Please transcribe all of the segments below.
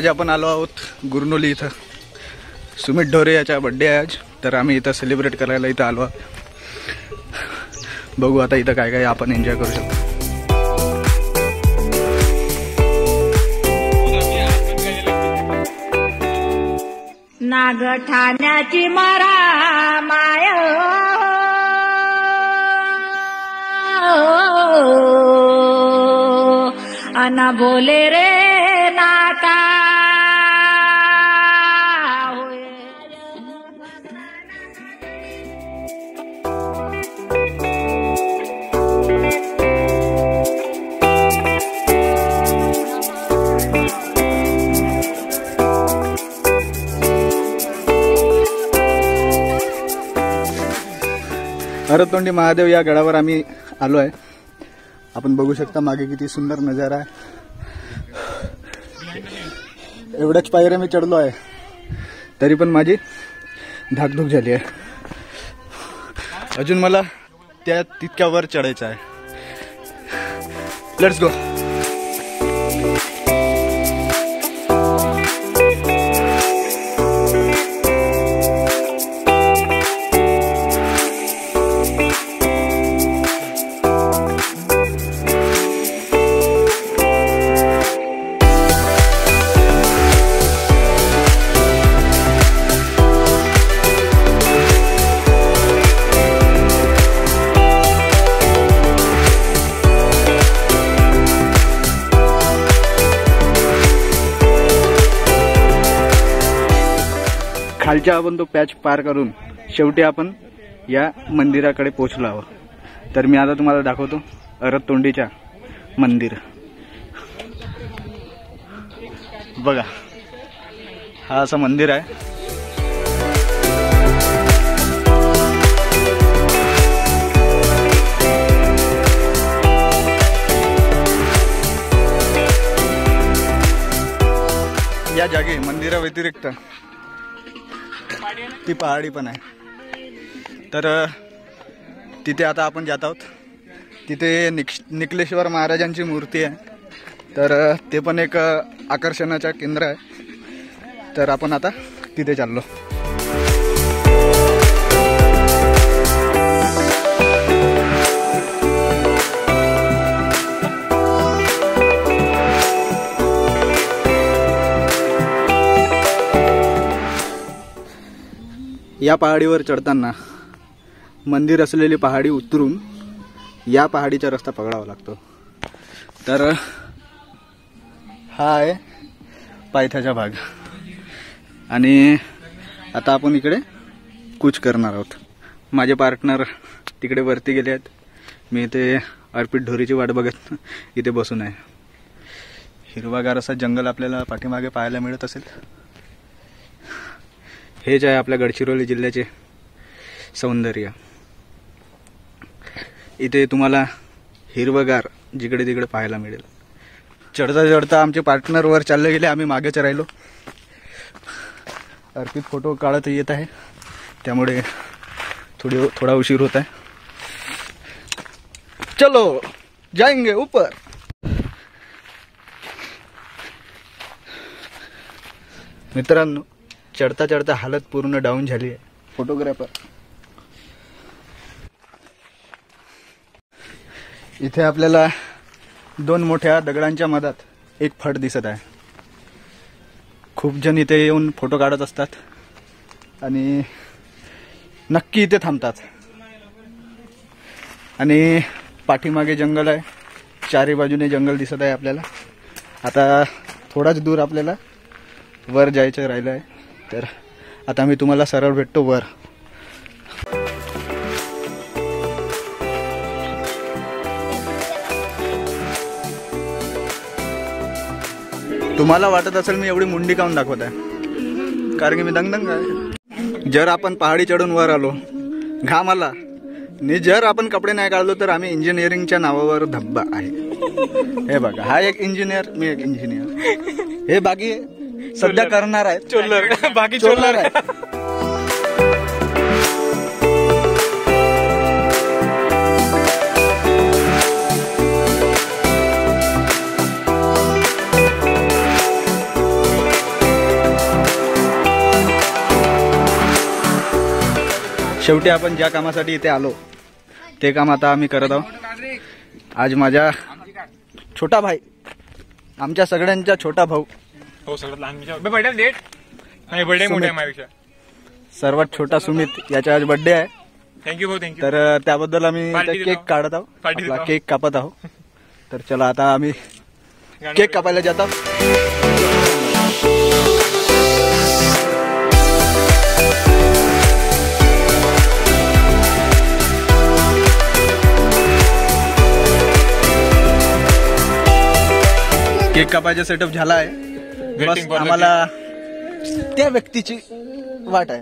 आज आपण आलो आहोत गुरनोली इथं. सुमित ढोरे याचा बर्थडे आहे आज, तर आम्ही इथं सेलिब्रेट करायला इथं आलो आहोत. बघू आता इथं काय काय आपण एन्जॉय करू शकतो. नागठाण्याची मरा माय अना बोले रे नाका हरतोंडी महादेव या गडावर आम्ही आलो आहे. आपण बघू शकता मागे किती सुंदर नजारा आहे. एवढ्याच पायऱ्या मी चढलो आहे तरी पण माझी धाकधूक झाली आहे. अजून मला त्या तितक्या वर चढायचं आहे. Let's go. खालच्या आपण तो पॅच पार करून शेवटी आपण या मंदिराकडे पोहोचलो आहोत. तर मी आता तुम्हाला दाखवतो हरतोंडीच्या मंदिर. बघा, हा असं मंदिर आहे. या जागी मंदिरा व्यतिरिक्त ती पहाडी पण आहे. तर तिथे आता आपण जात आहोत. तिथे निकलेश्वर महाराजांची मूर्ती आहे. तर ते पण एक आकर्षणाचं केंद्र आहे. तर आपण आता तिथे चाललो. या पहाडीवर चढताना मंदिर असलेली पहाडी उतरून या पहाडीचा रस्ता पकडावा लागतो. तर हा आहे पायथ्याचा भाग आणि आता आपण इकडे कूच करणार आहोत. माझे पार्टनर तिकडे वरती गेले आहेत. मी इथे अर्पित ढोरीची वाट बघत इथे बसून आहे. हिरवागार असा जंगल आपल्याला पाठीमागे पाहायला मिळत असेल. हेच आहे आपल्या गडचिरोली जिल्ह्याचे सौंदर्य. इथे तुम्हाला हिरवगार जिकडे तिकडे पाहायला मिळेल. चढता चढता आमचे पार्टनर वर चालले गेले, आम्ही मागेच राहिलो. अर्पित फोटो काढत येत आहे, त्यामुळे थोडा उशीर होत आहे. चलो जाएंगे ऊपर. मित्रांनो, चढता चढता हालत पूर्ण डाऊन झाली आहे. फोटोग्राफर इथे आपल्याला दोन मोठ्या दगडांच्या मधात एक फट दिसत आहे. खूप जण इथे येऊन फोटो काढत असतात आणि नक्की इथे थांबतात. आणि पाठीमागे जंगल आहे, चारी बाजूने जंगल दिसत आहे आपल्याला. आता थोडाच दूर आपल्याला वर जायचं राहिलं आहे. तर आता मी तुम्हाला सरळ भेटतो वर. तुम्हाला वाटत असेल मी एवढी मुंडी काऊन दाखवत आहे, कारण की मी दंगदंग आहे. जर आपण पहाडी चढून वर आलो, घाम आला आणि जर आपण कपडे नाही काढलो तर आम्ही इंजिनिअरिंगच्या नावावर धब्बा आहे. हे बघा, हा एक इंजिनियर, मी एक इंजिनियर. हे बाकी सध्या करणार आहे चोल्लर, बाकी चोल्लर आहे. शेवटी आपण ज्या कामासाठी इथे आलो ते काम आता आम्ही करत आहोत. आज माझा छोटा भाई, आमच्या सगळ्यांचा छोटा भाऊ, हो सगळ्यात लहान बर्थडे लेट नाही, बर्थडे मोठा आहे माझ्यापेक्षा. सर्वात छोटा सुमित, याचा आज बर्थडे आहे. थँक्यू भाऊ, थँक्यू. तर त्याबद्दल आम्ही पार्टी इथे देतो. केक काढत आहोत, पार्टी आपला देतो. केक कापत आहोत. तर चला आता आम्ही केक कापायला जात आहोत. केक कापायचा सेटअप झाला आहे. बस Waiting for the आम्हाला त्या व्यक्तीची वाट आहे.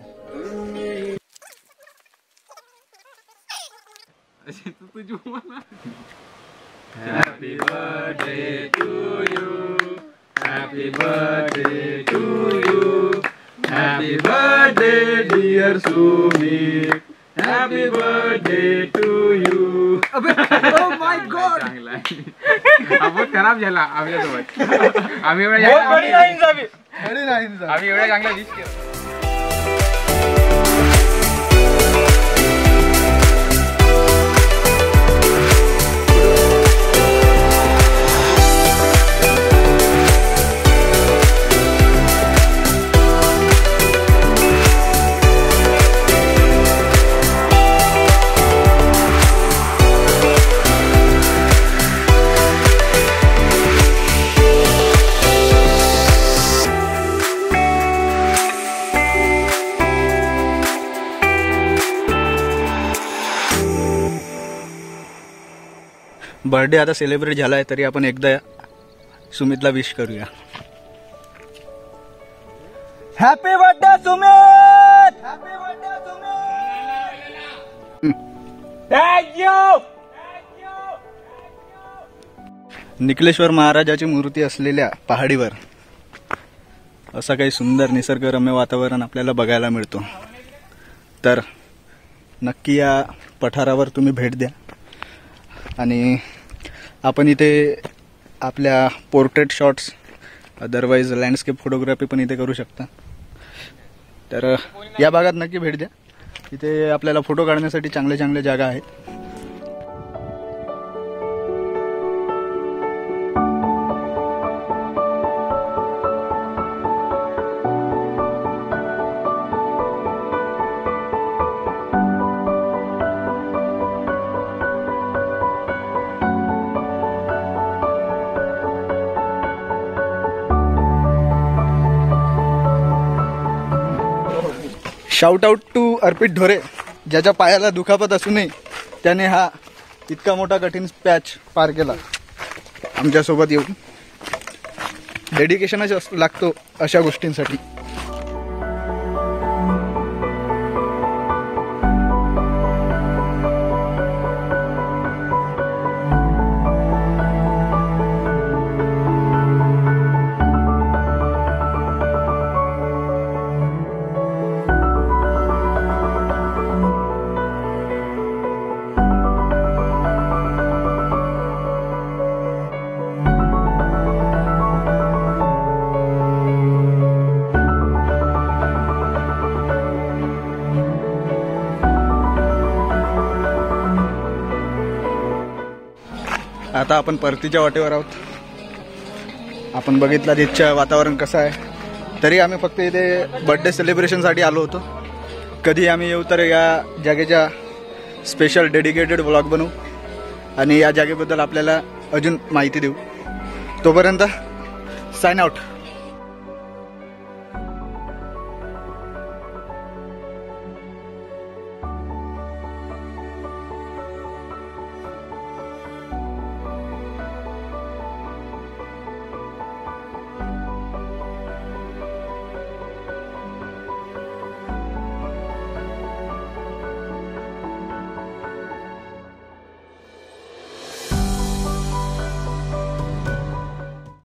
Happy birthday dear Sumit, happy birthday to you. Oh my god, बहुत खराब झाला आमच्यासोबत. आम्ही एवढा चांगला विश केला. बर्थडे आता सेलिब्रेट झाला आहे, तरी आपण एकदा सुमितला विश करूया. Happy birthday Sumit, happy birthday Sumit. Thank you. Nikleshwar महाराजाची मूर्ती असलेल्या पहाडीवर असं काही सुंदर निसर्गरम्य वातावरण आपल्याला बघायला मिळतो. तर नक्की या पठारावर तुम्ही भेट द्या. आणि आपण इथे आपल्या portrait shots, otherwise landscape photography पण इथे करू शकता. तर या भागात नक्की भेट द्या. इथे आपल्याला फोटो काढण्यासाठी चांगले चांगले जागा आहेत. शाउट आउट टू अर्पित ढोरे, ज्याच्या पायाला दुखापत असूनही त्याने हा इतका मोठा कठीण पॅच पार केला आमच्यासोबत येऊन. डेडिकेशनच लागतो अशा गोष्टींसाठी. आता आपण परतीच्या वाटेवर आहोत. आपण बघितलं तिथचं वातावरण कसं आहे. तरी आम्ही फक्त इथे बर्थडे सेलिब्रेशनसाठी आलो होतो. कधी आम्ही येऊ तर या जागेच्या स्पेशल डेडिकेटेड व्लॉग बनवू आणि या जागेबद्दल आपल्याला अजून माहिती देऊ. तोपर्यंत साइन आउट.